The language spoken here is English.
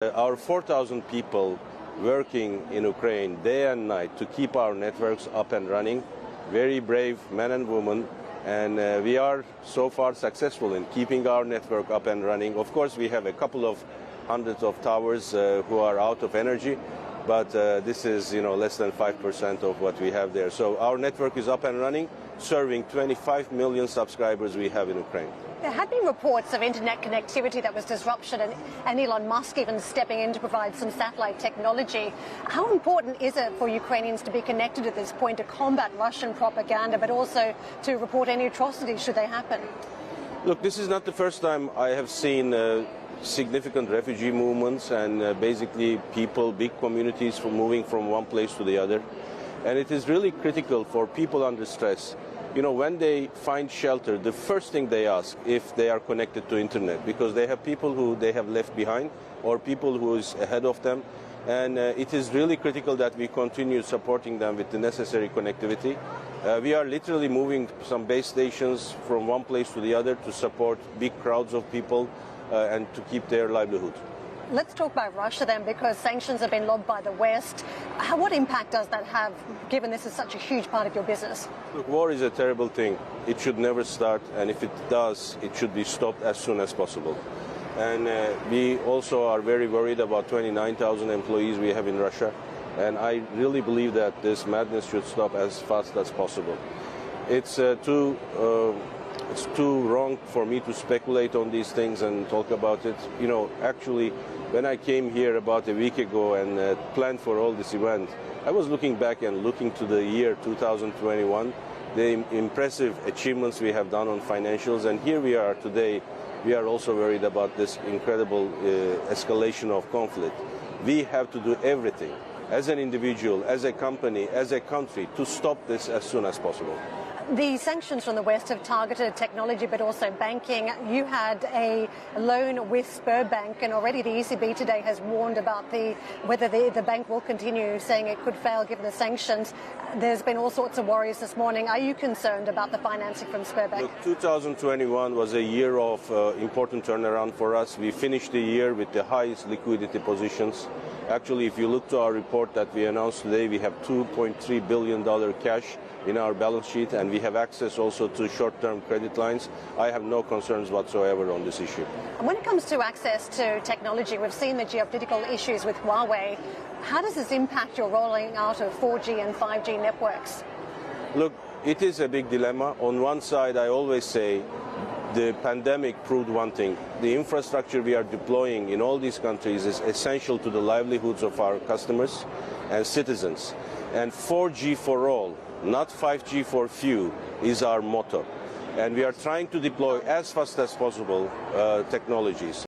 Our 4,000 people working in Ukraine day and night to keep our networks up and running, very brave men and women, and we are so far successful in keeping our network up and running. Of course, we have a couple of hundreds of towers who are out of energy, but this is less than 5% of what we have there. So our network is up and running, serving 25 million subscribers we have in Ukraine. There have been reports of internet connectivity that was disruption and Elon Musk even stepping in to provide some satellite technology. How important is it for Ukrainians to be connected at this point to combat Russian propaganda, but also to report any atrocities should they happen? Look, this is not the first time I have seen significant refugee movements and basically people, big communities moving from one place to the other. And it is really critical for people under stress. When they find shelter, the first thing they ask if they are connected to internet, because they have people who they have left behind or people who is ahead of them. And it is really critical that we continue supporting them with the necessary connectivity. We are literally moving some base stations from one place to the other to support big crowds of people and to keep their livelihood. Let's talk about Russia then, because sanctions have been lobbed by the West. What impact does that have, given this is such a huge part of your business? Look, war is a terrible thing. It should never start, and if it does, it should be stopped as soon as possible. And we also are very worried about 29,000 employees we have in Russia, and I really believe that this madness should stop as fast as possible. It's too wrong for me to speculate on these things and talk about it. Actually, when I came here about a week ago and planned for all this event, I was looking back and looking to the year 2021, the impressive achievements we have done on financials, and here we are today. We are also worried about this incredible escalation of conflict. We have to do everything as an individual, as a company, as a country to stop this as soon as possible. The sanctions from the West have targeted technology, but also banking. You had a loan with Sberbank, and already the ECB today has warned about whether the bank will continue, saying it could fail given the sanctions. There's been all sorts of worries this morning. Are you concerned about the financing from Sberbank? Look, 2021 was a year of important turnaround for us. We finished the year with the highest liquidity positions. Actually, if you look to our report that we announced today, we have $2.3 billion cash in our balance sheet, and we have access also to short-term credit lines. I have no concerns whatsoever on this issue. And when it comes to access to technology, we've seen the geopolitical issues with Huawei. How does this impact your rolling out of 4G and 5G networks? Look, it is a big dilemma. On one side, I always say the pandemic proved one thing. The infrastructure we are deploying in all these countries is essential to the livelihoods of our customers and citizens. And 4G for all, not 5G for few, is our motto. And we are trying to deploy as fast as possible technologies.